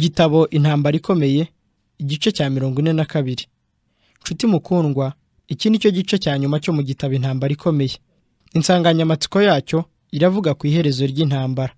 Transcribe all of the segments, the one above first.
Igitabo Intambara Ikomeye, igice cya 42. Nshuti mukundwa, iki nicyo gice cya nyuma cyo mu gitabo Intambara Ikomeye. Insanganyamatsiko yacyo iravuga ku iherezo ry'intambara.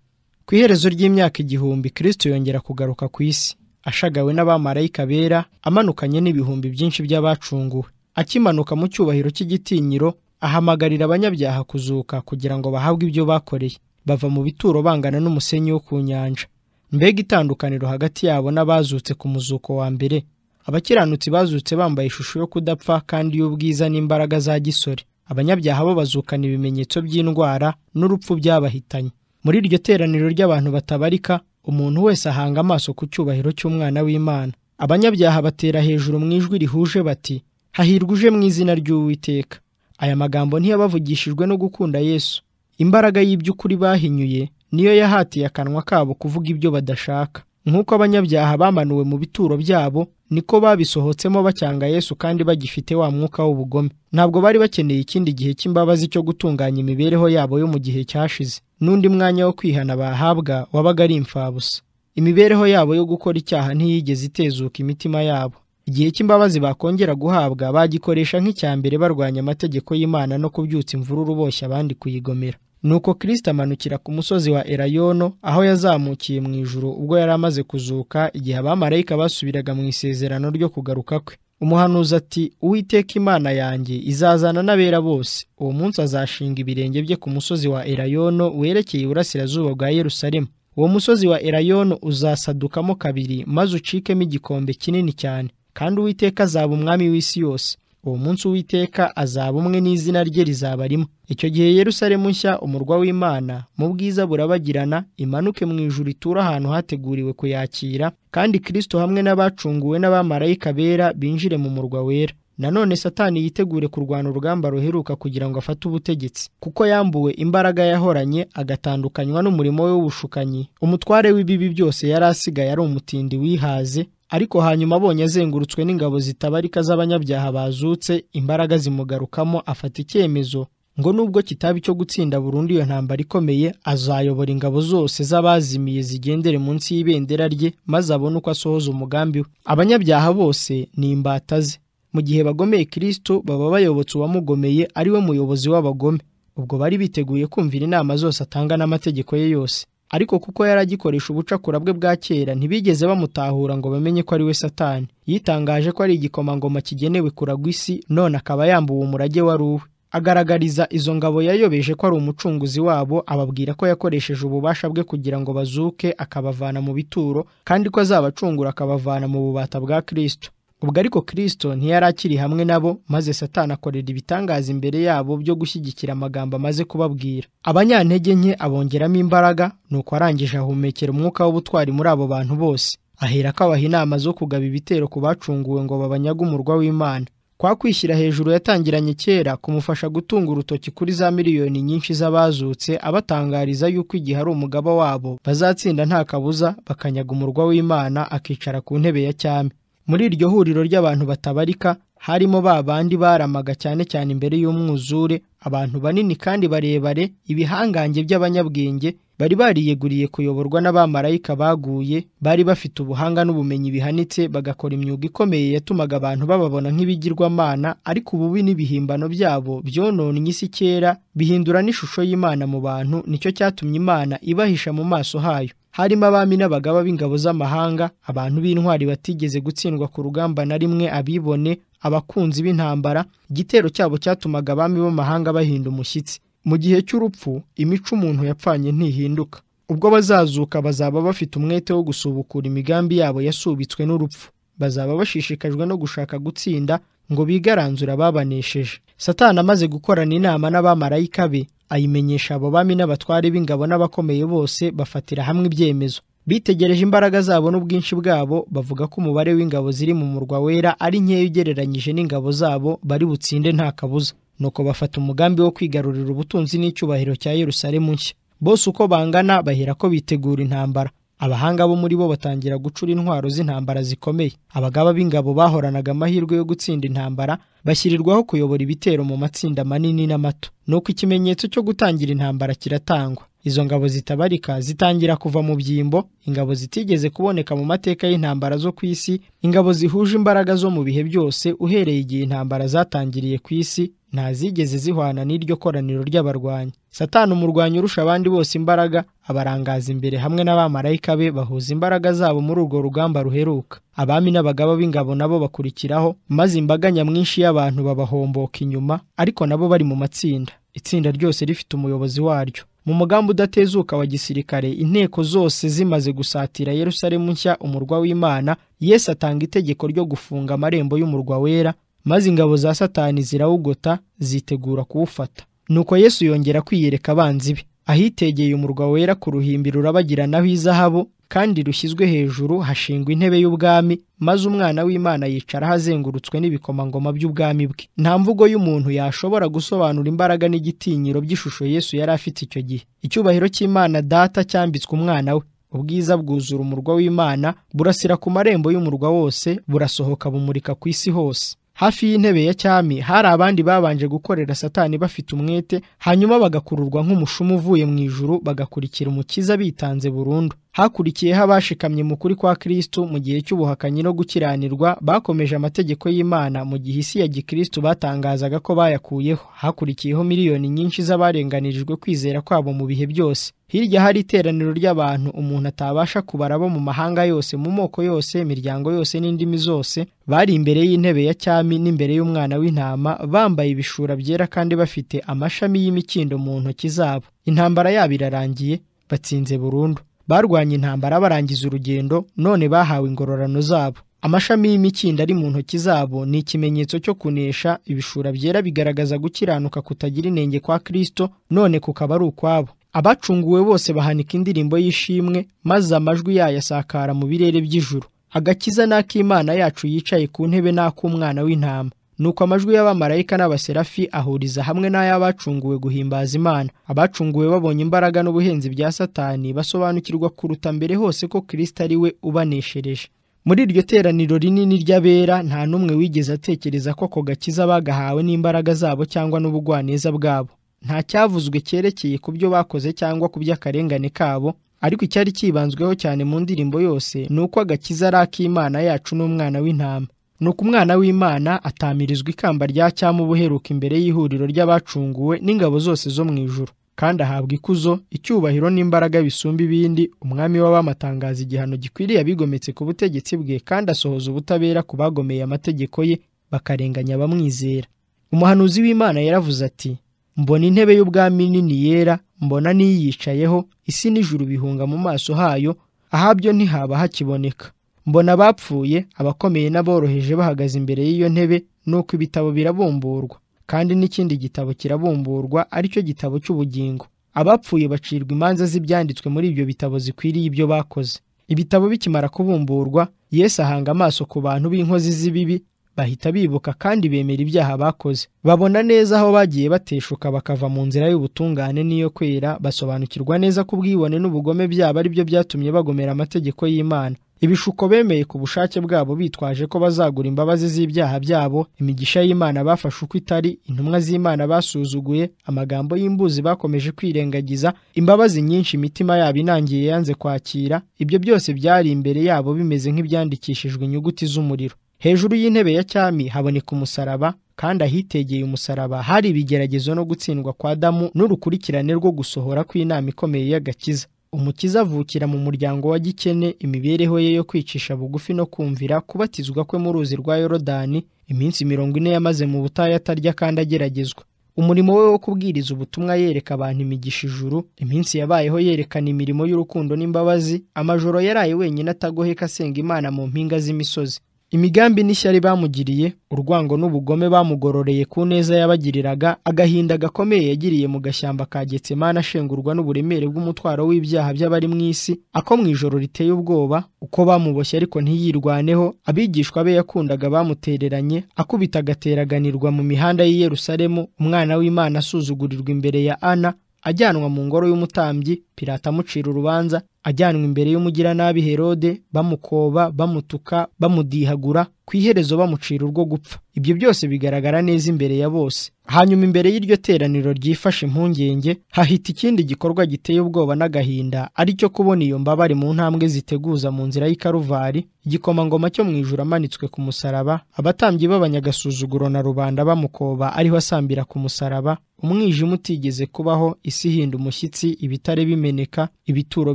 Ku iherezo ry'imyaka 1000 Kristo yongera kugaruka ku isi, ashagawe n'abamarayika bera, amanukanye n'ibihumbi byinshi by'abacunguwe. Akimanuka mu cyubahiro cy'igitinyiro, ahamagarira abanyabyaha kuzuka kugira ngo bahabwe ibyo bakoreye. Bava mu bituro bangana n'umusenyi wo ku nyanja. Mbega itandukaniro hagati yabo n'abazutse ku muzuko wa mbere. Abakiranutsi bazutse bambaye ishusho yo kudapfa kandi y'ubwiza n'imbaraga za gisore. Abanyabyaha bo bazukana ibimenyetso by'indwara n'urupfu byabahitanye. Muri iryo teraniro ry'abantu batabarika, umuntu wese ahanga amaso ku cyubahiro cy'umwana w'Imana. Abanyabyaha batera hejuru mu ijwi rihuje bati, hahirwa uje mu izina ry'Uwiteka. Aya magambo ntiyabavugishijwe no gukunda Yesu. Imbaraga y'iby'ukuri bahinyuye niyo yahatiye akanwa kabo kuvuga ibyo badashaka. Nk'uko abanyabyaha bamanuwe mu bituro byabo, niko babisohotsemo bacyanga Yesu kandi bagifite wa mwuka w'ubugome. Ntabwo bari bakeneye ikindi gihe cy'imbabazi cyo gutunganya imibereho yabo yo mu gihe cyashize. N'undi mwanya wo kwihana bahabwa wabaga ari imfabusa. Imibereho yabo yo gukora icyaha ntiyigeze itezuka imitima yabo. Igihe cy'imbabazi bakongera guhabwa bagikoresha nk'icyambere barwanya amategeko y'Imana no kubyutsa imvururu boshya abandi kuyigomera. Nuko Kristo amanukira ku musozi wa Elayono, aho yazamukiye mu ijuru ubwo yari amaze kuzuka, igihe abamarayika basubiraga mu isezerano ryo kugaruka kwe. Umuhanuzi ati, Uwiteka Imana yanjye izazana n'abera bose. Uwo munsi azashinga ibirenge bye ku musozi wa Elayono werekeye iburasirazuba bwa Yerusalemu. Uwo musozi wa Elayono uzasadukamo kabiri, maze ucikemo igikombe kinini cyane, kandi Uwiteka azaba umwami w'isi yose. Uwo munsi Uwiteka azaba umwe n'izina rye rizaba rimwe. Icyo gihe Yerusalemu nshya, umurwa w'Imana, mu bwiza burabagirana, imanuke mu ijuru itura ahantu hateguriwe kuyakira, kandi Kristo hamwe n'abacunguwe n'abamarayika bera binjire mu murwa wera. Nanone Satani yitegure kurwana urugamba ruheruka kugira ngo afate ubutegetsi, kuko yambuwe imbaraga yahoranye agatandukanywa n'umurimo we w'ubushukanyi. Umutware w'ibibi byose yari asigaye ari umutindi wihaze, ariko hanyuma abonye azengurutswe n'ingabo zitabarika z'abanyabyaha bazutse, imbaraga zimugarukamo, afata icyemezo ngo nubwo kitaba icyo gutsinda burundu iyo ntambara ikomeye, azayobora ingabo zose z'abazimiye zigendere munsi y'ibendera rye, maze abone uko asohoza umugambi we. Abanyabyaha bose ni imbata ze. Mu gihe bagomeye Kristo, baba bayobotse uwamugomeye ari we muyobozi w'abagome. Ubwo bari biteguye kumvira inama zose atanga n'amategeko ye yose. Ariko kuko yari agikoresha ubucakura bwe bwa kera, ntibigeze bamutahura ngo bamenye ko ari we Satani. Yitangaje ko ari igikomangoma kigenewe kuragwa isi, none akaba yambuwe umurage wari uwe. Agaragariza izo ngabo yayobeje ko ari umucunguzi wabo, ababwira ko yakoresheje ububasha bwe kugira ngo bazuke akabavana mu bituro, kandi ko azabacungura akabavana mu bubata bwa Kristo. Ubwo ariko Kristo ntiyari akiri hamwe nabo, maze Satani akorera ibitangaza imbere yabo byo gushyigikira amagambo amaze kubabwira. Abanyantege nke abongeramo imbaraga, nuko arangije ahumekera umwuka w'ubutwari muri abo bantu bose. Aherako abaha inama zo kugaba ibitero ku bacunguwe ngo babanyage umurwa w'Imana. Kwa kwishyira hejuru yatangiranye kera kumufasha gutunga urutoki kuri za miliyoni nyinshi z'abazutse, abatangariza yuko igihe ari umugaba wabo bazatsinda nta kabuza, bakanyaga umurwa w'Imana akicara ku ntebe ya cyami. Muri iryo huriro ry'abantu batabarika harimo ba bandi baramaga cyane cyane imbere y'umwuzure, abantu banini kandi barebare, ibihangange by'abanyabwenge, bari bariyeguriye kuyoborwa n'abamarayika baguye, bari bafite ubuhanga n'ubumenyi bihanitse, bagakora imyuga ikomeye yatumaga abantu bababona nk'ibigirwamana, ariko ububi n'ibihimbano byabo byononnye isi kera, bihindura n'ishusho y'Imana mu bantu. Nicyo cyatumye Imana ibahisha mu maso hayo. Harimo abami n'abagaba b'ingabo z'amahanga, abantu b'intwari batigeze gutsindwa ku rugamba na rimwe, abibone, abakunzi b'intambara. Igitero cyabo cyatumaga abami b'amahanga bahinda umushyitsi. Mu gihe cy'urupfu, imico umuntu yapfanye ntihinduka. Ubwo bazazuka bazaba bafite umwete wo gusubukura imigambi yabo yasubitswe n'urupfu. Bazaba bashishikajwe no gushaka gutsinda ngo bigaranzura ababanesheje. Satani amaze gukorana inama n'abamarayika be, ayimenyesha abo bami n'abatware b'ingabo n'abakomeye bose, bafatira hamwe ibyemezo. Bitegereje imbaraga zabo n'ubwinshi bwabo, bavuga ko umubare w'ingabo ziri mu murwa wera ari nkeya ugereranyije n'ingabo zabo bari butsinde nta kabuza. Nuko bafata umugambi wo kwigarurira ubutunzi n'icyubahiro cya Yerusalemu nshya. Bose uko bangana baherako bitegura intambara. Abahanga bo muri bo batangira gucura intwaro z'intambara zikomeye. Abagaba b'ingabo bahoranaga amahirwe yo gutsinda intambara, bashyirirwaho kuyobora ibitero mu matsinda manini n'amato. Nuko ikimenyetso cyo gutangira intambara kiratangwa. Izo ngabo zitabarika zitangira kuva mu byimbo, ingabo zitigeze kuboneka mu mateka y'intambara zo ku isi, ingabo zihuje imbaraga zo mu bihe byose uhereye igihe intambara zatangiriye ku isi, ntazigeze zihwana n'iryo koraniro ry'abarwanyi. Satani umurwanyi urusha abandi bose imbaraga abarangaza imbere hamwe n'abamarayika be bahuza imbaraga zabo muri urwo rugamba ruheruka. Abami n'abagaba b'ingabo nabo bakurikiraho, maze imbaga nyamwinshi y'abantu babahomboka inyuma, ariko nabo bari mu matsinda, itsinda ryose rifite umuyobozi waryo. Mu mugambi udatezuka wa gisirikare, inteko zose zimaze gusatira Yerusalemu nshya, umurwa w'Imana, Yesu atanga itegeko ryo gufunga amarembo y'umurwa wera, maze ingabo za Satani zirawugota zitegura kuwufata. Nuko Yesu yongera kwiyereka abanzi be, ahitegeye umurwa wera ku ruhimbi rurabagiranaho izahabu kandi rushyizwe hejuru, hashingwa intebe y'ubwami, maze umwana w'Imana yicara ahazengurutswe n'ibikomangoma by'ubwami bwe. Nta mvugo y'umuntu yashobora gusobanura imbaraga n'igitinyiro by'ishusho Yesu yari afite icyo gihe. Icyubahiro cy'Imana Data cyambitswe umwana we, ubwiza bwuzura umurwa w'Imana, burasira ku marembo y'umurwa wose, burasohoka bumurika ku isi hose. Hafi y'intebe ya cyami hari abandi babanje gukorera Satani bafite umwete, hanyuma bagakururwa nk'umushumu uvuye mu ijuru, bagakurikira Umukiza bitanze burundu. Hakurikiyeho abashikamye mu kuri kwa Kristo mu gihe cy'ubuhakanyi no gukiranirwa, bakomeje amategeko y'Imana mu gihe isi ya gikristo batangazaga ko bayakuyeho. Hakurikiyeho miliyoni nyinshi z'abarenganirijwe kwizera kwabo mu bihe byose. Hirya hari iteraniro ry'abantu umuntu atabasha kubara bo mu mahanga yose, mu moko yose, imiryango yose n'indimi zose, bari imbere y'intebe ya cyami n'imbere y'umwana w'intama, bambaye ibishura byera kandi bafite amashami y'imikindo mu ntoki zabo. Intambara yabo irarangiye, batsinze burundu. Barwanye intambara barangiza urugendo, none bahawe ingororano zabo. Amashami y'imikindo ari mu ntoki zabo ni ikimenyetso cyo kunesha. Ibishura byera bigaragaza gukiranuka kutagira inenge kwa Kristo, none kukaba ari ukwabo. Abacunguwe bose bahanika indirimbo y'ishimwe, maze amajwi yayo asakara mu birere by'ijuru. Agakiza n'ak'Imana yacu yicaye ku ntebe n'ak'umwana w'intama. Nuko amajwi y'abamarayika n'abaserafi ahuriza hamwe n'ay'abacunguwe guhimbaza Imana. Abacunguwe babonye imbaraga n'ubuhenzi bya Satani, basobanukirwa kuruta mbere hose ko Kristo ari we ubaneshereje. Muri iryo teraniro rinini ry'abera, nta n'umwe wigeze atekereza ko ako gakiza bagahawe n'imbaraga zabo cyangwa n'ubugwaneza bwabo. Nta cyavuzwe cyerekeye ku byo bakoze cyangwa ku by'akarengane kabo, ariko icyari kibanzweho cyane mu ndirimbo yose ni uko agakiza ari ak'Imana yacu n'umwana w'intama. Nuko umwana w'Imana atamirizwa ikamba rya cyami ubuheruka imbere y'ihuriro ry'abacunguwe n'ingabo zose zo mu ijuru, kandi ahabwa ikuzo, icyubahiro n'imbaraga bisumba ibindi. Umwami w'abamatangaza igihano gikwiriye abigometse ku butegetsi bwe, kandi asohoza ubutabera ku bagomeye amategeko ye bakarenganya abamwizera. Umuhanuzi w'Imana yaravuze ati, mbona intebe y'ubwami nini yera, mbona n'iyicayeho, isi n'ijuru bihunga mu maso hayo, ahabyo ntihaba hakiboneka. Mbona abapfuye, abakomeye n'aboroheje bahagaze imbere y'iyo ntebe, nuko ibitabo birabumburwa, kandi n'ikindi gitabo kirabumburwa, aricyo gitabo cy'ubugingo. Abapfuye bacirwa imanza z'ibyanditswe muri ibyo bitabo zikwiriye ibyo bakoze. Ibitabo bikimara kubumburwa, Yesu ahanga amaso ku bantu b'inkozi z'ibibi, bahita bibuka kandi bemera ibyaha bakoze. Babona neza aho bagiye bateshuka bakava mu nzira y'ubutungane n'iyo kwera, basobanukirwa neza ko ubwibone n'ubugome byabo ari byo byatumye bagomera amategeko y'Imana. Ibishuko bemeye ku bushake bwabo bitwaje ko bazagura imbabazi z'ibyaha byabo, imigisha y'Imana bafashe uko itari, intumwa z'Imana basuzuguye, amagambo y'imbuzi bakomeje kwirengagiza, imbabazi nyinshi imitima yabo inangiye yanze kwakira, ibyo byose byari imbere yabo bimeze nk'ibyandikishijwe inyuguti z'umuriro. Hejuru y'intebe ya cyami haboneka umusaraba, kandi ahitegeye umusaraba hari ibigeragezo no gutsindwa kwa Adamu n'urukurikirane rwo gusohora kw'inama ikomeye y'agakiza. Umukiza avukira mu muryango wa gikene, imibereho ye yo kwicisha bugufi no kumvira, kubatizwa kwe mu ruzi rwa Yorodani, iminsi 40 yamaze mu butayu atarya kandi ageragezwa. Umurimo we wo kubwiriza ubutumwa yereka abantu imigisha ijuru, iminsi yabayeho yerekana imirimo y'urukundo n'imbabazi, amajoro yaraye wenyine atagoheka asenga Imana mu mpinga z'imisozi. Imigambi n'ishyari bamugiriye, urwango n'ubugome bamugororeye ku neza yabagiriraga, agahinda gakomeye yagiriye mu gashyamba ka Getsemani ashengurwa n'uburemere bw'umutwaro w'ibyaha by'abari mu isi, ako mu ijoro riteye ubwoba, uko bamuboshye ariko ntiyirwaneho, abigishwa be yakundaga bamutereranye, akubita agateraganirwa mu mihanda y'i Yerusalemu, umwana w'Imana asuzugurirwa imbere ya Ana, ajyanwa mu ngoro y'umutambyi, Pilato amucira urubanza, ajyanwa imbere y'umugiranabi Herode, bamukoba, bamutuka, bamudihagura, ku iherezo bamucira urwo gupfa. Ibyo byose bigaragara neza imbere ya bose. Hanyuma imbere y'iryo teraniro ryifashe impungenge hahita ikindi gikorwa giteye ubwoba n'agahinda, ari cyo kubona iyo mbabare mu ntambwe ziteguza mu nzira y'i Karuvari, igikomangoma cyo mu ijuru amanitswe ku musaraba, abatambyi b'abanyagasuzuguro na rubanda bamukoba ariho asambira ku musaraba, umwijima utigeze kubaho, isi ihinda umushyitsi, ibitare bimeneka, ibituro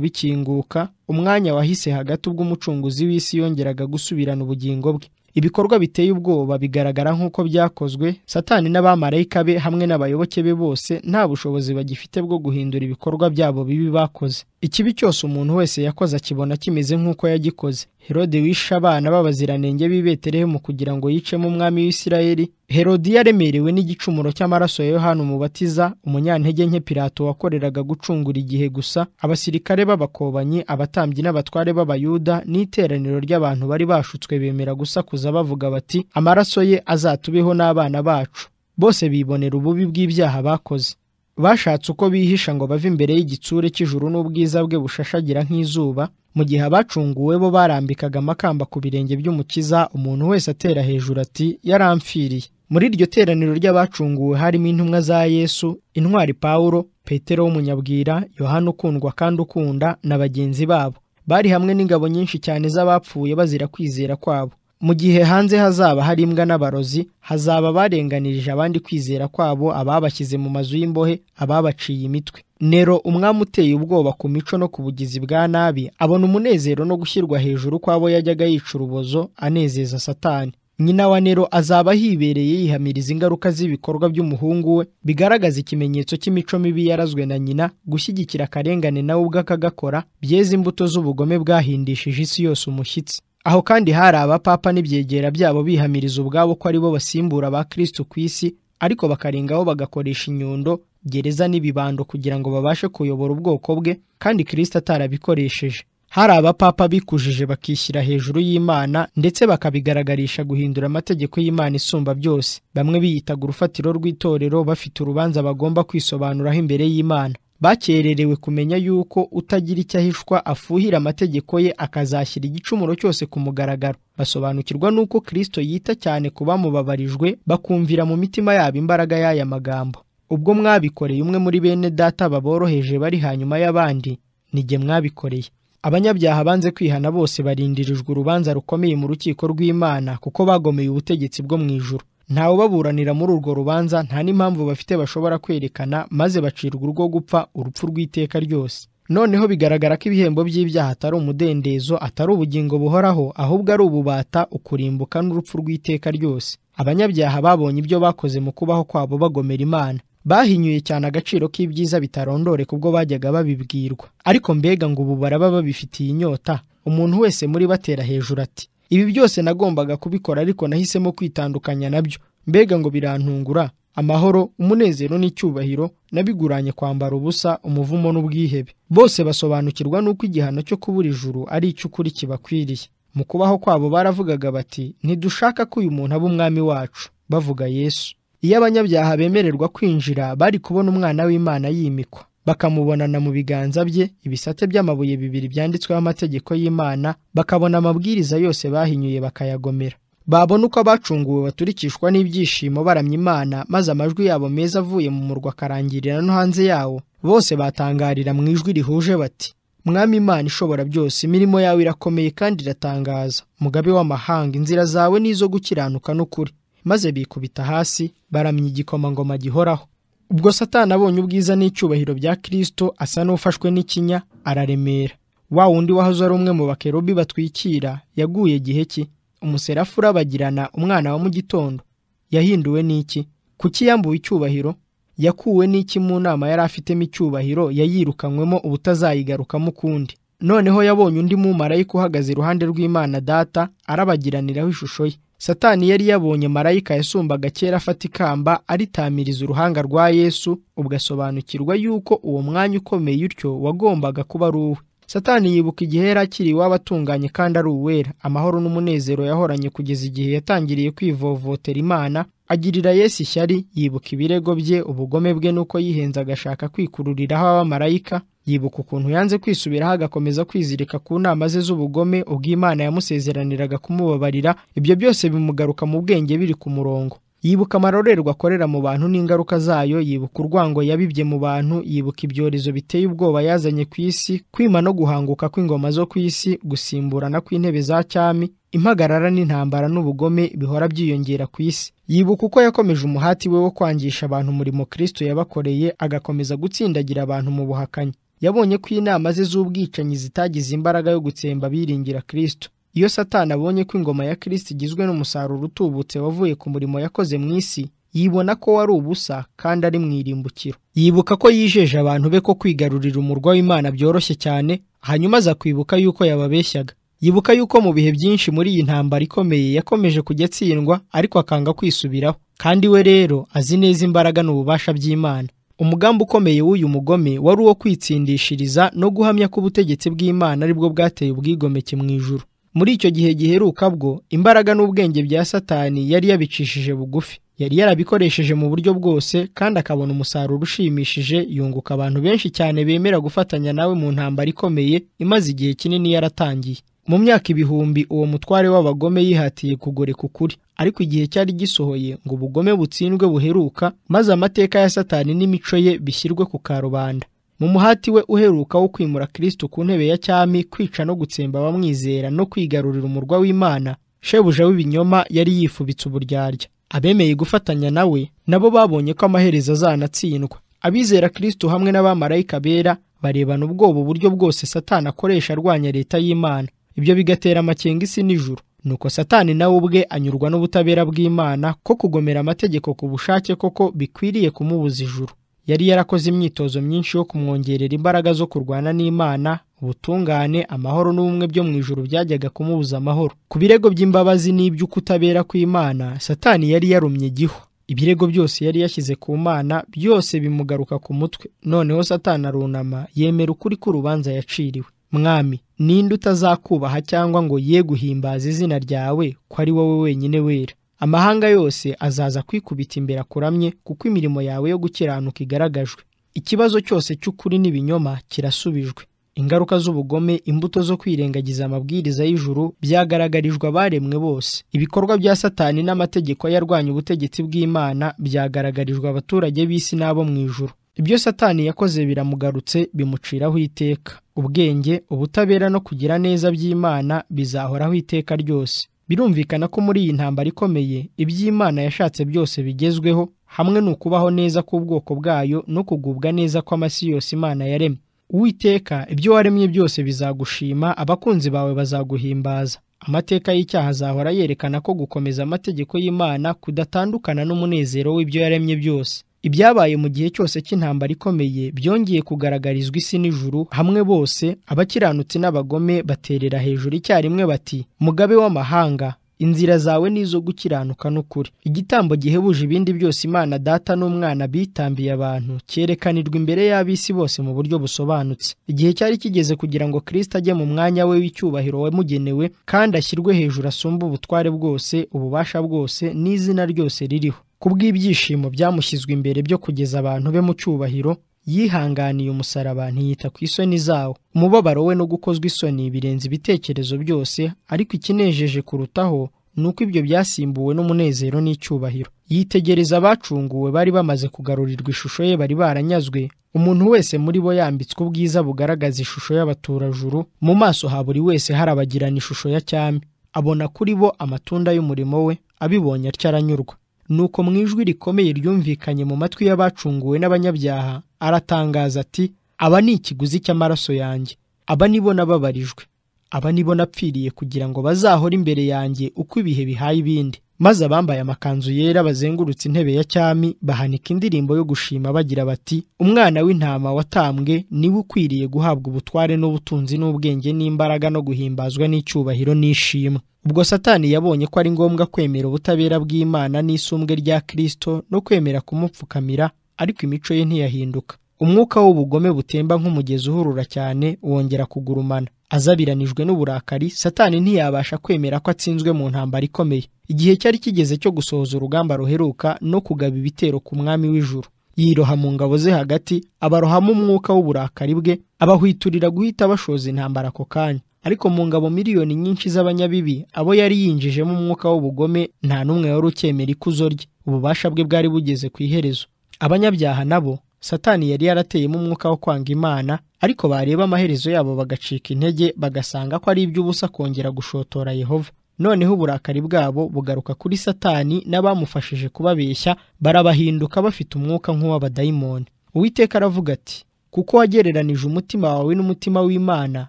bikinguka, umwanya wahise hagati ubwo umucunguzi w'isi yongeraga gusubirana ubugingo bwe. Ibikorwa biteye ubwoba bigaragara nk'uko byakozwe. Satani n'abamarayika be hamwe n'abayoboke be bose nta bushobozi bagifite bwo guhindura ibikorwa byabo bibi bakoze. Ikibi cyose umuntu wese yakoze akibona kimeze nk'uko yagikoze. Herode wishe abana b'abaziranenge b'i Betelehemu kugira ngo yicemo umwami w'Isirayeli. Herodiya yaremerewe n'igicumuro cy'amaraso ya Yohana Umubatiza, umunyantege nke Pilato wakoreraga gucungura igihe gusa, abasirikare b'abakobanyi, abatambyi n'abatware b'Abayuda n'iteraniro ry'abantu bari bashutswe bemera gusakuza bavuga bati, amaraso ye azatubeho n'abana bacu. Bose bibonera ububi bw'ibyaha bakoze. Bashatse uko bihisha ngo bave imbere y'igitsure cy'ijuru n'ubwiza bwe bushashagira nk'izuba, mu gihe abacunguwe bo barambikaga amakamba ku birenge by'Umukiza, umuntu wese atera hejuru ati, yaramfiriye. Muri iryo teraniro ry'abacunguwe harimo intumwa za Yesu, intwari Pawulo, Petero w'umunyabwira, Yohana ukundwa kandi ukunda, na bagenzi babo. Bari hamwe n'ingabo nyinshi cyane z'abapfuye bazira kwizera kwabo. Mu gihe hanze hazaba hari imbwa n'abarozi, hazaba barenganirije abandi kwizera kwabo, ababashyize mu mazu y'imbohe, ababaciye imitwe. Nero, umwami uteye ubwoba ku mico no ku bugizi bwa nabi, abona umunezero no gushyirwa hejuru kw'abo yajyaga yica urubozo, anezeza Satani. Nyina wa Nero azaba hibereye yihamiriza ingaruka z'ibikorwa by'umuhungu we, bigaragaza ikimenyetso cy'imico mibi yarazwe na nyina, gushyigikira akarengane nawe ubwo akagakora, byeze imbuto z'ubugome bwahindishije isi yose umushyitsi. Aho kandi hari abapapa n'ibyegera byabo bihamiriza ubwabo ko ari bo basimbura ba Kristo ku isi, ariko bakarengaho bagakoresha inyundo, gereza n'ibibando kugira ngo babashe kuyobora ubwoko bwe, kandi Kristo atarabikoresheje. Hari abapapa bikujije bakishyira hejuru y'Imana, ndetse bakabigaragarisha guhindura amategeko y'Imana isumba byose. Bamwe biyitaga urufatiro rw'itorero, bafite urubanza bagomba kwisobanuraho imbere y'Imana. Bakererewe kumenya yuko utagira icyo ahishwa afuhira amategeko ye akazashyira igicumuro cyose ku mugaragaro. Basobanukirwa nuko Kristo yita cyane ku bamubabarijwe, bakumvira mu mitima yabo imbaraga y'aya magambo. Ubwo mwabikoreye umwe muri bene data baboroheje bari hanyuma y'abandi, nijye mwabikoreye. Abanyabyaha banze kwihana bose barindirijwe urubanza rukomeye mu rukiko rw'Imana, kuko bagomeye ubutegetsi bwo mu ijuru. Ntawe ubaburanira muri urwo rubanza, nta n'impamvu bafite bashobora kwerekana, maze bacirwa urwo gupfa, urupfu rw'iteka ryose. Noneho bigaragara ko ibihembo by'ibyaha atari umudendezo, atari ubugingo buhoraho, ahubwo ari ububata, ukurimbuka n'urupfu rw'iteka ryose. Abanyabyaha babonye ibyo bakoze mu kubaho kwabo bagomera Imana. Bahinyuye cyane agaciro k'ibyiza bitarondoreka ubwo bajyaga babibwirwa. Ariko mbega ngo ubu baraba babifitiye inyota. Umuntu wese muri batera hejuru ati, ibi byose nagombaga kubikora, ariko nahisemo kwitandukanya nabyo. Mbega ngo birantungura. Amahoro, umunezero n'icyubahiro nabiguranye kwambara ubusa, umuvumo n'ubwihebe. Bose basobanukirwa nuko igihano cyo kubura ijuru ari icy'ukuri kibakwiriye. Mu kubaho kwabo baravugaga bati, ntidushaka ko uyu muntu aba umwami wacu, bavuga Yesu. Iyo abanyabyaha bemererwa kwinjira, bari kubona umwana w'Imana yimikwa, bakamubonana mu biganza bye ibisate by'amabuye bibiri byanditsweho amategeko y'Imana, bakabona amabwiriza yose bahinyuye bakayagomera. Babona uko abacunguwe baturikishwa n'ibyishimo baramya Imana, maze amajwi yabo meza avuye mu murwa akarangirira no hanze yawo. Bose batangarira mu ijwi rihuje bati, Mwami Imana ishobora byose, imirimo yawe irakomeye kandi iratangaza. Mugabe w'amahanga, inzira zawe ni izo gukiranuka n'ukuri. Maze bikubita hasi baramya igikomangoma gihoraho. Ubwo Satani abonye ubwiza n'icyubahiro bya Kristo, asa n'ufashwe n'ikinya, araremera. Wa wundi wahoze ari umwe mu bakerubi batwikira yaguye gihe ki? Umuserafu urabagirana, umwana wa mu gitondo, yahinduwe n'iki? Kuki yambuwe icyubahiro? Yakuwe n'iki mu nama yari afitemo icyubahiro, yayirukanywemo ubutazayigarukamo ukundi? Noneho yabonye undi mumarayika uhagaze iruhande rw'Imana Data, arabagiraniraho ishusho ye. Satani yari yabonye marayika yasumbaga kera afata ikamba aritamiriza uruhanga rwa Yesu, ubwo asobanukirwa yuko uwo mwanya ukomeye utyo wagombaga kuba ari uwe. Satani yibuka igihe yari akiri iwabo atunganye kandi ari uwera, amahoro n'umunezero yahoranye kugeza igihe yatangiriye kwivovotera Imana, agirira Yesu ishyari, yibuka ibirego bye, ubugome bwe n'uko yihenze agashaka kwikururiraho abamarayika. yibuka ukuntu yanze kwisubiraho agakomeza kwizirika ku nama ze z'ubugome ubwo Imana yamusezeraniraga kumubabarira. Ibyo byose bimugaruka mu bwenge biri ku murongo. Yibuka amarorerwa akorera mu bantu n'ingaruka zayo, yibuka urwango yabibye mu bantu, yibuka ibyorezo biteye ubwoba yazanye ku isi, kwima no guhanguka kw'ingoma zo ku isi, gusimburana kw'intebe za cyami, impagarara n'intambara n'ubugome bihora byiyongera ku isi. Yibuka uko yakomeje umuhati we wo kwangisha abantu umurimo Kristo yabakoreye, agakomeza gutsindagira abantu mu buhakanyi. Yabonye ko inama ze z'ubwicanyi zitagize imbaraga yo gutsemba abiringira Kristo. Iyo Satani abonye ko ingoma ya Kristo igizwe n'umusaruro utubutse wavuye ku murimo yakoze mu isi, yibona ko wari ubusa kandi ari mu irimbukiro. Yibuka ko yijeje abantu be ko kwigarurira umurwa w'Imana byoroshye cyane, hanyuma aza kwibuka yuko yababeshyaga. Yibuka yuko mu bihe byinshi muri iyi ntambara ikomeye yakomeje kujya atsindwa, ariko akanga kwisubiraho. Kandi we rero azi neza imbaraga n'ububasha by'Imana. Umugambi ukomeye w'uyu mugome wari uwo kwitsindishiriza no guhamya ko ubutegetsi bw'Imana aribwo bwateye ubwigomeke mu ijuru. Muri icyo gihe giheruka bwo, imbaraga n'ubwenge bya Satani yari yabicishije bugufi. Yari yarabikoresheje mu buryo bwose kandi akabona umusaruro ushimishije, yunguka abantu benshi cyane bemera gufatanya nawe mu ntambara ikomeye imaze igihe kinini yaratangiye. Mu myaka ibihumbi uwo mutware w'abagome yihatiye kugoreka ukuri, ariko igihe cyari gisohoye ngo ubugome butsindwe buheruka, maze amateka ya Satani n'imico ye bishyirwe ku karubanda. Mu muhati we uheruka wo kwimura Kristo ku ntebe ya cyami, kwica no gutsemba abamwizera no kwigarurira umurwa w'Imana, shebuja w'ibinyoma yari yifubitse uburyarya. Abemeye gufatanya nawe nabo babonye ko amaherezo azanatsindwa. Abizera Kristo hamwe n'abamarayika bera barebana ubwoba uburyo bwose Satani akoresha arwanya leta y'Imana. Ibyo bigatera amakenga isi n'ijuru. Nuko Satani nawe ubwe anyurwa n'ubutabera bw'Imana ko kugomera amategeko ku bushake koko bikwiriye kumubuza ijuru. Yari yarakoze imyitozo myinshi yo kumwongerera imbaraga zo kurwana n'Imana, ubutungane, amahoro n'ubumwe byo mu ijuru byajyaga kumubuza amahoro. Ku birego by'imbabazi n'iby'ukutabera kw'Imana, Satani yari yarumye gihwa. Ibirego byose yari yashyize ku Mana byose bimugaruka ku mutwe. Noneho Satani arunama yemera ukuri k'urubanza yaciriwe. Mwami, ninde utazakubaha cyangwa ngo ye guhimbaza izina ryawe ko ari wowe wenyine wera? Amahanga yose azaza kwikubita imbere akuramye, kuko imirimo yawe yo gukiranuka igaragajwe. Ikibazo cyose cy'ukuri n'ibinyoma kirasubijwe. Ingaruka z'ubugome, imbuto zo kwirengagiza amabwiriza y'ijuru byagaragarijwe abaremwe bose. Ibikorwa bya Satani n'amategeko yarwanya ubutegetsi bw'Imana byagaragarijwe abaturage b'isi n'abo mu ijuru. Ibyo Satani yakoze biramugarutse, bimuciraho iteka. Ubwenge, ubutabera no kugira neza by'Imana bizahoraho iteka ryose. Birumvikana ko muri iyi ntambara ikomeye iby'Imana yashatse byose bigezweho, hamwe n'ukubaho neza k'ubwoko bwayo no kugubwa neza kw'amasi yose Imana yaremye. Uwiteka, ibyo waremye byose bizagushima, abakunzi bawe bazaguhimbaza. Amateka y'icyaha azahora yerekana ko gukomeza amategeko y'Imana kudatandukana n'umunezero w'ibyo yaremye byose. Ibyabaye mu gihe cyose cy'intambara ikomeye byongeye kugaragarizwa isi n'ijuru hamwe. Bose abakiranutsi n'abagome baterera hejuru icyarimwe bati, Mugabe w'amahanga, inzira zawe nizo gukiranuka n'ukuri. Igitambo gihebuje ibindi byose Imana Data n'Umwana bitambiye abantu cyerekanirwa imbere y'ab'isi bose mu buryo busobanutse. Igihe cyari kigeze kugira ngo Kristo ajye mu mwanya we w'icyubahiro wamugenewe kandi ashyirwe hejuru asumba ubutware bwose, ububasha bwose n'izina ryose ririho. Kubw'ibyishimo byamushyizwe imbere byo kugeza abantu be mu cyubahiro, yihanganiye umusaraba ntiyita ku isoni zawo. Umubabaro we no gukozwa isoni birenze ibitekerezo byose, ariko ikinejeje kurutaho nuko ibyo byasimbuwe n'umunezero n'icyubahiro. Yitegereza abacunguwe bari bamaze kugarurirwa ishusho ye bari baranyazwe, umuntu wese muri bo yambitswe ubwiza bugaragaza ishusho y'abaturajuru, mu maso ha buri wese harabagirana ishusho ya cyami. Abona kuri bo amatunda y'umurimo we, abibonye atyo aranyurwa. Nuko mu ijwi rikomeye ryumvikanye mu matwi y'abacunguwe n'abanyabyaha, aratangaza ati, aba ni ikiguzi cy'amaraso yanjye, aba nibo nababarijwe, aba nibo napfiriye kugira ngo bazahore imbere yanjye uko ibihe bihaye ibindi. Maze abambaye amakanzu yera bazengurutse intebe ya cyami bahanika indirimbo yo gushima bagira bati, Umwana w'intama watambwe niwe ukwiriye guhabwa ubutware n'ubutunzi n'ubwenge n'imbaraga no guhimbazwa n'icyubahiro n'ishimwe. Ubwo Satani yabonye ko ari ngombwa kwemera ubutabera bw'Imana n'isumbwe rya Kristo no kwemera kumupfukamira, ariko imico ye ntiyahinduka. Umwuka w'ubugome butemba nk'umugezi uhurura cyane wongera kugurumana. Azabiranijwe n'uburakari, Satani ntiyabasha kwemera ko atsinzwe mu ntambara ikomeye. Igihe cyari kigeze cyo gusohoza urugamba ruheruka no kugaba ibitero ku mwami w'ijuru. yiroha mu ngabo ze hagati, abarohamo umwuka w'uburakari bwe, abahwiturira guhita bashoza intambara ako kanya. Ariko mu ngabo miliyoni nyinshi z'abanyabibi abo yari yinjijemo umwuka w'ubugome, nta n'umwe wari ukemera ikuzo rye. Ububasha bwe bwari bugeze ku iherezo. Abanyabyaha nabo Satani yari yarateyemo umwuka wo kwanga Imana, ariko bareba amaherezo yabo bagacika intege, bagasanga ko ari iby'ubusa kongera gushotora Yehova. Noneho uburakari bwabo bugaruka kuri Satani n'abamufashije kubabeshya, barabahinduka bafite umwuka nk'uw'abadayimoni. Uwiteka aravuga ati, kuko wagereranije umutima wawe n'umutima w'Imana,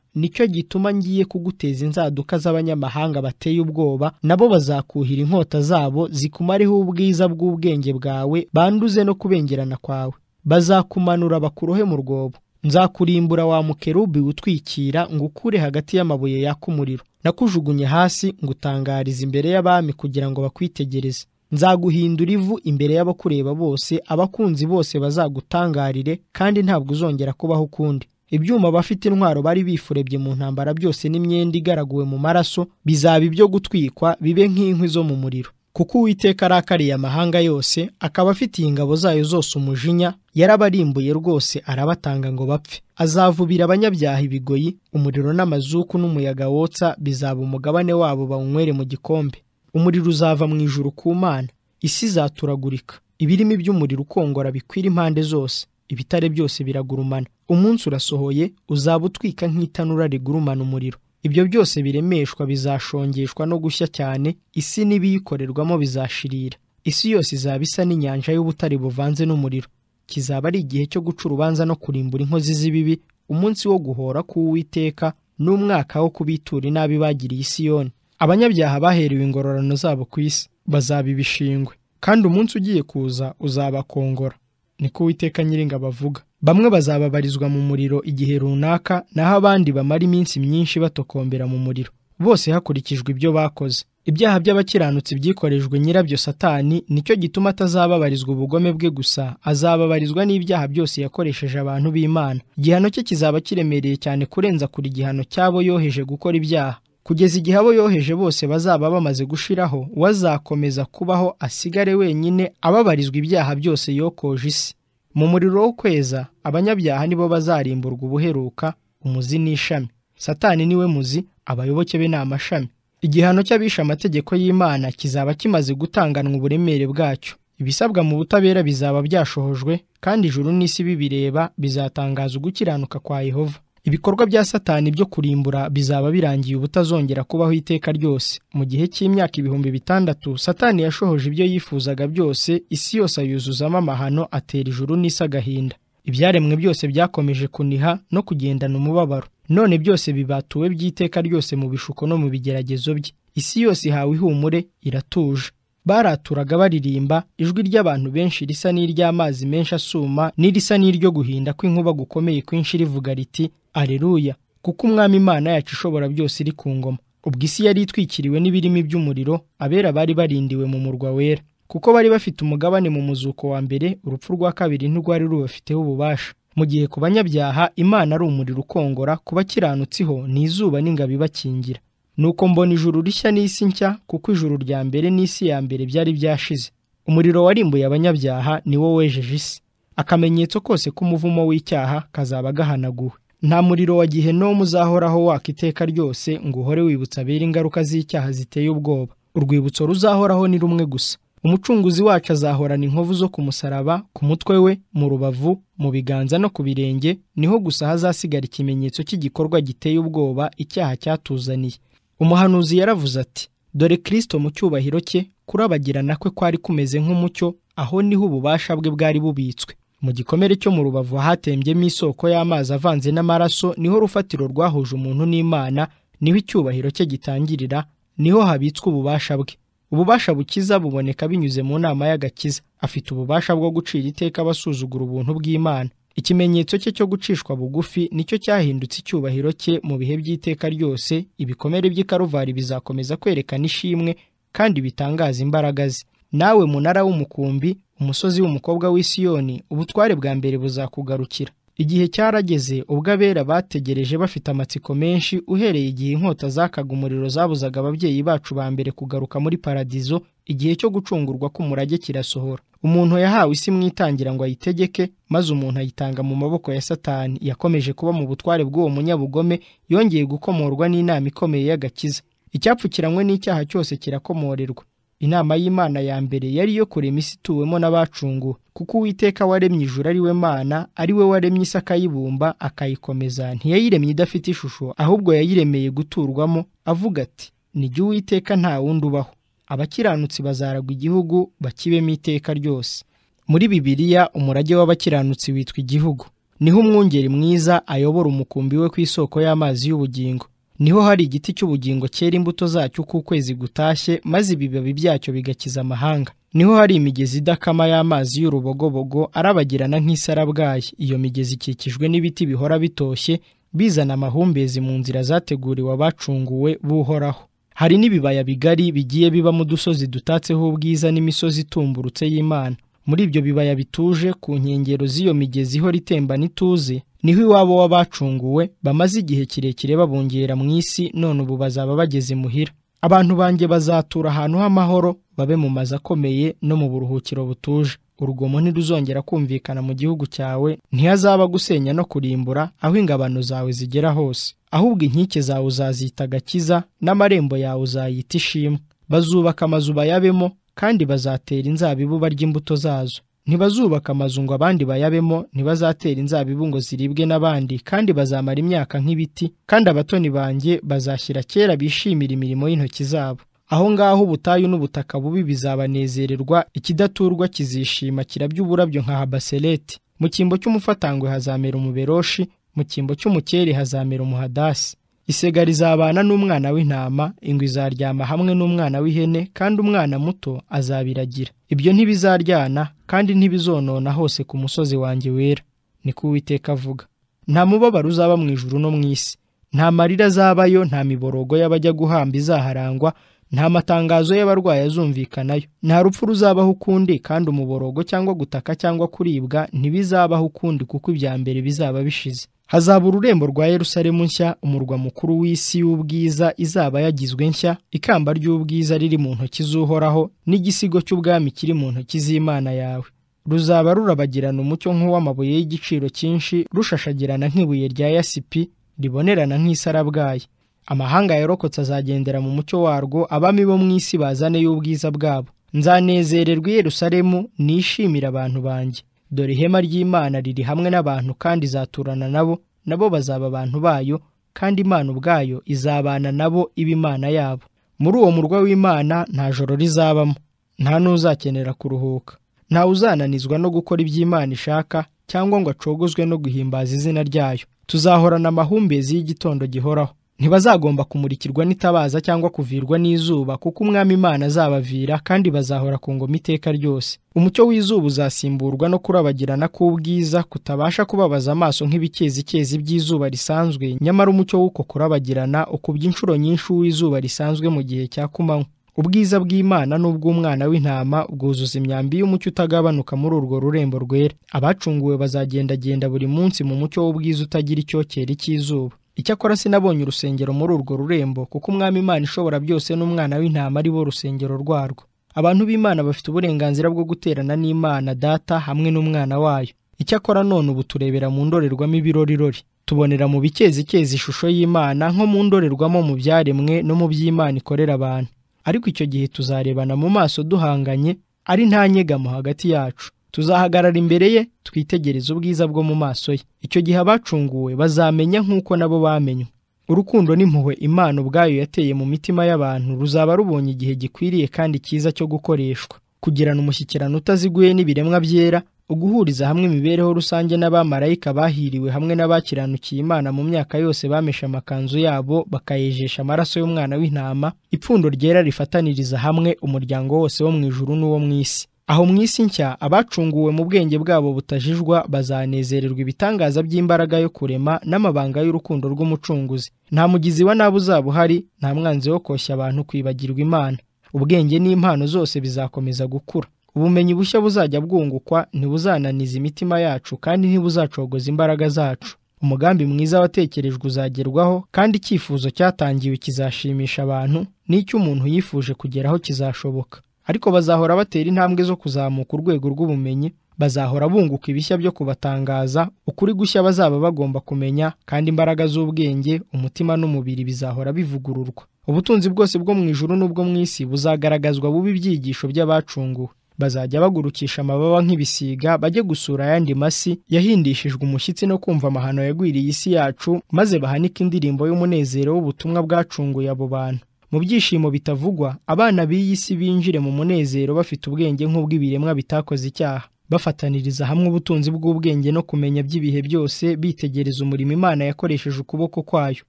nicyo gituma ngiye kuguteza inzaduka z'abanyamahanga bateye ubwoba, nabo bazakuhira inkota zabo zikumareho ubwiza bw'ubwenge bwawe, banduze no kubengerana kwawe. Bazakumanura bakurohe mu rwobo. Nzakurimbura wa mukerubi utwikira, ngukure hagati y'amabuye yaka umuriro. Nakujugunye hasi ngutangariza imbere y'abami kugira ngo bakwitegereze. Nzaguhindura ivu imbere y'abakureba bose, abakunzi bose bazagutangarire, kandi ntabwo uzongera kubaho ukundi. Ibyuma bafite intwaro bari bifurebye mu ntambara byose n'imyenda igaraguwe mu maraso bizaba ibyo gutwikwa, bibe nk'inkwi zo mu muriro. Kuko Uwiteka arakariye amahanga yose, akaba afitiye ingabo zayo zose umujinya, yarabarimbuye rwose arabatanga ngo bapfe. Azavubira abanyabyaha ibigoyi, umuriro n'amazuku n'umuyaga wotsa bizaba umugabane wabo, bawunywere mu gikombe. Umuriro uzava mu ijuru ku Mana, isi izaturagurika, ibirimi by'umuriro ukongora bikwira impande zose, ibitare byose biragurumana. Umunsi urasohoye, uzaba utwika nk'itanura rigurumana umuriro. Ibyo byose biremeshwa bizashongeshwa no gushya cyane, isi n'ibiyikorerwamo bizashirira. Isi yose izaba isa n'inyanja y'ubutare buvanze n'umuriro. Kizaba ari igihe cyo guca urubanza no kurimbura inkozi z'ibibi, umunsi wo guhora k'Uwiteka, n'umwaka wo kubitura inabi bagiriye i Siyoni. Abanyabyaha baherewe ingororano zabo ku isi bazaba ibishingwe, kandi umunsi ugiye kuza uzabakongora, niko Uwiteka Nyiringabo avuga. Bamwe bazababarizwa mu muriro igihe runaka, naho abandi bamara iminsi myinshi batokombera mu muriro, bose hakurikijwe ibyo bakoze. Ibyaha by'abakiranutsi byikorejwe nyirabyo Satani, nicyo gituma atazababarizwa ubugome bwe gusa, azababarizwa n'ibyaha byose yakoresheje abantu b'Imana. Igihano cye kizaba kiremereye cyane kurenza kuri igihano cy'abo yoheje gukora ibyaha. Kugeza igihe abo yoheje bose bazaba bamaze gushiraho, uwazakomeza kubaho asigare wenyine ababarizwa ibyaha byose yokoje isi. Mu muriro wo kweza, abanyabyaha nibo bazarimburwa ubuheruka, umuzi n'ishami. Satani niwe muzi, abayoboke be ni amashami. Igihano cy'abisha amategeko y'Imana kizaba kimaze gutanganwa uburemere bwacyo. Ibisabwa mu butabera bizaba byashohojwe, kandi ijuru n'isi bibireba bizatangaza ugukiranuka kwa Yehova. Ibikorwa bya Satani byo kurimbura bizaba birangiye ubutazongera kubaho iteka ryose. Mu gihe cy'imyaka 600 Satani yashohoje ibyo yifuzaga byose, isi yose ayuzuzamo amahano, atera ijuru n'isi agahinda. Ibyaremwe byose byakomeje kuniha no kugendana umubabaro. None byose bibatuwe by'iteka ryose mu bishuko no mu bigeragezo bye. Isi yose ihawe ihumure, iratuje. Baraturaga baririmba, ijwi ry'abantu benshi risa n'iry'amazi menshi asuma, n'irisa n'iryo guhinda kw'inkuba gukomeye kwinshi rivuga riti, Aleluya, kuko Umwami Imana yacu ishobora byose iri ku ngoma. Ubwo isi yari itwikiriwe n'ibirimi by'umuriro, abera bari barindiwe mu murwa wera. Kuko bari bafite umugabane mu muzuko wa mbere, urupfu rwa kabiri ntirwari rubafiteho ububasha. Mu gihe ku banyabyaha Imana ari umuriro ukongora, ku bakiranutsiho ni izuba n'ingabo ibakingira. Nuko mbona ijuru rishya n'isi nshya, kuko ijuru rya mbere n'isi ya mbere byari byashize. Umuriro warimbuye abanyabyaha ni wo wejeje isi. Akamenyetso kose k'umuvumo w'icyaha kazaba gahanaguwe. Nta muriro wa Gehinomu uzahoraho waka iteka ryose ngo uhore wibutsa abera ingaruka z'icyaha ziteye ubwoba. Urwibutso ruzahoraho ni rumwe gusa. Umucunguzi wacu azahorana inkovu zo ku musaraba, ku mutwe we, mu rubavu, mu biganza no ku birenge, niho gusa hazasigara ikimenyetso cy'igikorwa giteye ubwoba icyaha cyatuzaniye. Umuhanuzi yaravuze ati, dore Kristo mu cyubahiro cye, kurabagirana kwe kwari kumeze nk'umucyo, aho niho ububasha bwe bwari bubitswe. Mu gikomere cyo mu rubavu hatembyemo isoko y'amazi avanze n'amaraso, niho rufatiro rwahuje umuntu n'Imana, niho icyubahiro cye gitangirira, niho habitswe ububasha bwe. Ububasha bukiza buboneka binyuze mu nama y'agakiza. Afite ububasha bwo gucira iteka abasuzugura ubuntu bw'Imana. Ikimenyetso cye cyo gucishwa bugufi nicyo cyahindutse icyubahiro cye mu bihe by'iteka ryose. Ibikomere by'i Karuvari bizakomeza kwerekana ishimwe kandi bitangaza imbaraga ze. Nawe munara w'umukumbi, umusozi w'umukobwa w'i Siyoni, ubutware bwa mbere buzakugarukira. Igihe cyarageze ubwo abera bategereje bafite amatsiko menshi, uhereye igihe inkota zakaga umuriro zabuzaga ababyeyi bacu ba mbere kugaruka muri paradizo, igihe cyo gucungurwa k'umurage kirasohora. Umuntu yahawe isi mu itangira ngo ayitegeke, maze umuntu ayitanga mu maboko ya Satani. Yakomeje kuba mu butware bw'uwo munyabugome, yongeye gukomorwa n'inama ikomeye y'agakiza. Icyapfukiranywe n'icyaha cyose kirakomorerwa. Inama y'Imana ya mbere yari iyo kurema isi ituwemo n'abacunguwe, kuko Uwiteka waremye ijuru ari we Mana, ari we waremye isi akayibumba akayikomeza. Ntiyayiremye idafite ishusho, ahubwo yayiremeye guturwamo, avuga ati, ni jye Uwiteka nta wundi ubaho. Abakiranutsi bazaragwa igihugu, bakibemo iteka ryose. Muri Bibiliya umurage w'abakiranutsi witwa igihugu. Niho umwungeri mwiza ayobora umukumbi we ku isoko y'amazi y'ubugingo. Niho hari igiti cy'ubugingo cyera imbuto zacyo uko ukwezi gutashye, maze ibibabi byacyo bigakiza amahanga. Niho hari imigezi idakama y'amazi y'urubogobogo arabagirana nk'isarabwayi. Iyo migezi ikikijwe n'ibiti bihora bitoshye, bizana amahumbezi mu nzira zateguriwe abacunguwe b'Uhoraho. Hari n'ibibaya bigari bigiye biba mu dusozi dutatseho ubwiza n'imisozi itumburutse y'Imana. Muri ibyo bibaya bituje ku nkengero z'iyo migezi ihora itembana ituze, niho iwabo w'abacunguwe bamaze igihe kirekire babungera mu isi, none ubu bazaba bageze muhira. Abantu banjye bazatura ahantu h'amahoro, babe mu mazu akomeye no mu buruhukiro butuje. Urugomo ntiruzongera kumvikana mu gihugu cyawe, ntihazaba gusenya no kurimbura aho ingabano zawe zigera hose. Ahubwo inkike zawe uzazita agakiza, n'amarembo yawe uzayita ishimwe. Bazubaka amazu bayabemo, kandi bazatera inzabibu barya imbuto zazo. Ntibazubaka amazu ngo abandi bayabemo, ntibazatera inzabibu ngo ziribwe n'abandi, kandi bazamara imyaka nk'ibiti, kandi abatoni banjye bazashyira kera bishimira imirimo y'intoki zabo. Aho ngaho ubutayu n'ubutaka bubi bizabanezererwa, ikidaturwa kizishima kirabya uburabyo nka Habasereti. Mu cyimbo cy'umufatangwe hazamera umuberoshi, mu cyimbo cy'umukeri hazamera umuhadasi. Isega rizabana n'umwana w'intama, ingwe izaryama hamwe n'umwana w'ihene, kandi umwana muto azabiragira. Ibyo ntibizaryana kandi ntibizonona hose ku musozi wanjye wera, niko Uwiteka avuga. Nta mubabaro uzaba mu ijuru no mu isi, nta marira azabayo, nta miborogo y'abajya guhamba izaharangwa, nta matangazo y'abarwayi azumvikanayo. Nta rupfu ruzabaho ukundi, kandi umuborogo cyangwa gutaka cyangwa kuribwa ntibizabaho ukundi, kuko ibya mbere bizaba bishize. Hazaba ururembo rwa Yerusalemu nshya, umurwa mukuru w'isi y'ubwiza izaba yagizwe nshya, ikamba ry'ubwiza riri mu ntoki z'Uhoraho, n'igisigo cy'ubwami kiri mu ntoki z'Imana yawe. Ruzaba rurabagirana umucyo nk'uw'amabuye y'igiciro cyinshi, rushashagirana nk'ibuye rya yasipi, ribonerana nk'isarabwayi. Amahanga yarokotse azagendera mu mucyo warwo, abami bo mu isi bazane y'ubwiza bwabo. Nzanezererwa i Yerusalemu, nishimira abantu banjye. Dore ihema ry'Imana riri hamwe n'abantu kandi izaturana nabo, nabo bazaba abantu bayo, kandi Imana ubwayo izabana nabo iba Imana yabo. Muri uwo murwa w'Imana nta joro rizabamo, nta n'uzakenera kuruhuka. Ntawe uzananizwa no gukora iby'Imana ishaka, cyangwa ngo acogozwe no guhimbaza izina ryayo. Tuzahorana amahumbezi y'igitondo gihoraho. Ntibazagomba kumurikirwa n'itabaza cyangwa kuvirwa n'izuba, kuko Umwami Imana azabavira, kandi bazahora ku ngoma iteka ryose. Umucyo w'izuba uzasimburwa no kurabagirana k'ubwiza kutabasha kubabaza amaso nk'ibikezikezi by'izuba risanzwe, nyamara umucyo w'uko kurabagirana ukubye inshuro nyinshi uw'izuba risanzwe mu gihe cya kumanywa. Ubwiza bw'Imana n'ubw'umwana w'intama bwuzuza imyambi y'umucyo utagabanuka muri urwo rurembo rwera. Abacunguwe bazagendagenda buri munsi mu mucyo w'ubwiza utagira icyokere cy'izuba. Icyakora sinabonye urusengero muri urwo rurembo, kuko Umwami Imana ishobora byose n'umwana w'intama ari bo rusengero rwarwo. Abantu b'Imana bafite uburenganzira bwo guterana n'Imana Data hamwe n'umwana wayo. Icyakora none ubu turebera mu ndorerwamo ibirorirori, tubonera mu bikezikezi ishusho y'Imana nko mu ndorerwamo mu byaremwe no mu by'Imana ikorera abantu. Ariko icyo gihe tuzarebana mu maso duhanganye, ari nta nyegamo hagati yacu. Tuzahagarara imbere ye, twitegereze ubwiza bwo mu maso ye. Icyo gihe abacunguwe bazamenya nk'uko nabo bamenywe. Urukundo n'impuhwe Imana ubwayo yateye mu mitima y'abantu ruzaba rubonye igihe gikwiriye kandi cyiza cyo gukoreshwa. Kugirana umushyikirano utaziguye n'ibiremwa byera, uguhuriza hamwe imibereho rusange n'abamarayika bahiriwe hamwe n'abakiranukiye Imana mu myaka yose bameshe amakanzu yabo bakayejesha amaraso y'umwana w'intama, ipfundo ryera rifataniriza hamwe umuryango wose wo mu ijuru n'uwo mu isi. Aho mu isi nshya abacunguwe mu bwenge bwabo butajijwa bazanezererwa ibitangaza by'imbaraga yo kurema n'amabanga y'urukundo rw'umucunguzi. Nta mugizi wa nabi uzaba uhari, nta mwanzi wo koshya abantu kwibagirwa Imana. Ubwenge n'impano zose bizakomeza gukura. Ubumenyi bushya buzajya bwungukwa, ntibuzananiza imitima yacu kandi ntibuzacogoza imbaraga zacu. Umugambi mwiza watekerejwe uzagerwaho, kandi icyifuzo cyatangiwe kizashimisha abantu, n'icyo umuntu yifuje kugeraho kizashoboka. ariko bazahora batera intambwe zo kuzamuka urwego rw'ubumenyi, bazahora bunguka ibishya byo kubatangaza, ukuri gushya bazaba bagomba kumenya, kandi imbaraga z'ubwenge, umutima n'umubiri bizahora bivugururwa. Ubutunzi bwose bwo mu ijuru n'ubwo mu isi buzagaragazwa buba ibyigisho by'abacunguwe. Bazajya bagurukisha amababa nk'ibisiga, bajye gusura ayandi masi yahindishijwe umushyitsi no kumva amahano yagwiriye isi yacu, maze bahanike indirimbo y'umunezero w'ubutumwa bwacunguye abo bantu. Mu byishimo bitavugwa, abana b'iyi si binjire mu munezero bafite ubwenge nk'ubw'ibiremwa bitakoze icyaha, bafataniriza hamwe ubutunzi bw'ubwenge no kumenya by'ibihe byose, bitegereza umurimo Imana yakoresheje ukuboko kwayo.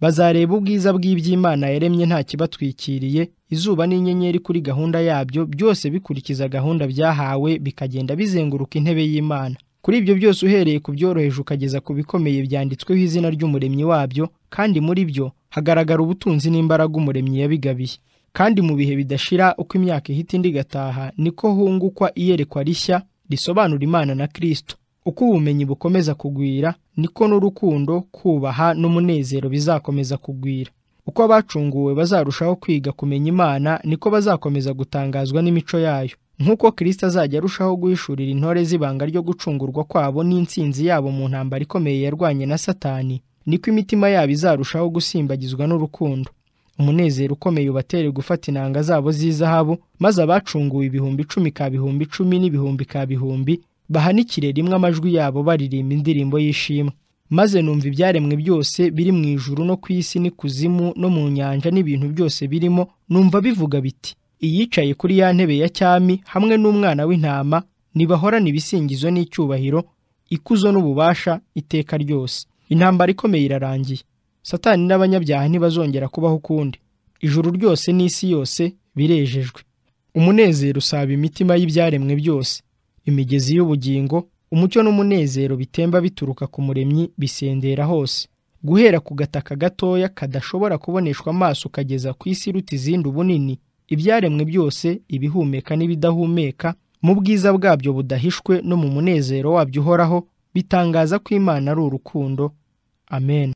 Bazareba ubwiza bw'iby'Imana yaremye nta kibatwikiriye, izuba n'inyenyeri kuri gahunda yabyo, byose bikurikiza gahunda byahawe, bikagenda bizenguruka intebe y'Imana. Kuri ibyo byose uhereye ku byoroheje ukageza ku bikomeye byanditsweho izina ry'umuremyi wabyo, kandi muri byo hagaragara ubutunzi n'imbaraga umuremyi yabigabiye. Kandi mu bihe bidashira, uko imyaka ihita indi igataha, niko hungukwa iyerekwa rishya risobanura Imana na Kristo. Uko ubumenyi bukomeza kugwira, niko n'urukundo, kubaha n'umunezero bizakomeza kugwira. Uko abacunguwe bazarushaho kwiga kumenya Imana, niko bazakomeza gutangazwa n'imico yayo. Nk'uko Kristo azajya arushaho guhishurira intore z'ibanga ryo gucungurwa kwabo n'intsinzi yabo mu ntambara ikomeye yarwanye na Satani, niko imitima yabo izarushaho gusimbagizwa n'urukundo. Umunezero ukomeye ubatere gufata inanga zabo z'izahabu, maze abacunguwe 10,000 ka 10,000 n'ibihumbi ka bihumbi bahanikire rimwe amajwi yabo baririmba indirimbo y'ishimwe. Maze numva ibyaremwe byose biri mu ijuru no ku isi n'ikuzimu no mu nyanja n'ibintu byose birimo, numva bivuga biti: iyicaye kuri ya ntebe ya cyami hamwe n'umwana w'intama nibahorana ibisingizo n'icyubahiro, ikuzo n'ububasha iteka ryose. Intambara ikomeye irarangiye. Satani n'abanyabyaha ntibazongera kubaho ukundi. Ijuru ryose n'isi yose birejejwe. Umunezero usaba imitima y'ibyaremwe byose. Imigezi y'ubugingo, umucyo n'umunezero bitemba bituruka ku muremyi bisendera hose. Guhera ku gataka gatoya kadashobora kuboneshwa amaso ukageza ku isi iruta izindi ubunini, ibyaremwe byose, ibihumeka n'ibidahumeka, mu bwiza bwabyo budahishwe no mu munezero wabyo uhoraho, bitangaza ko Imana ari urukundo. Amen.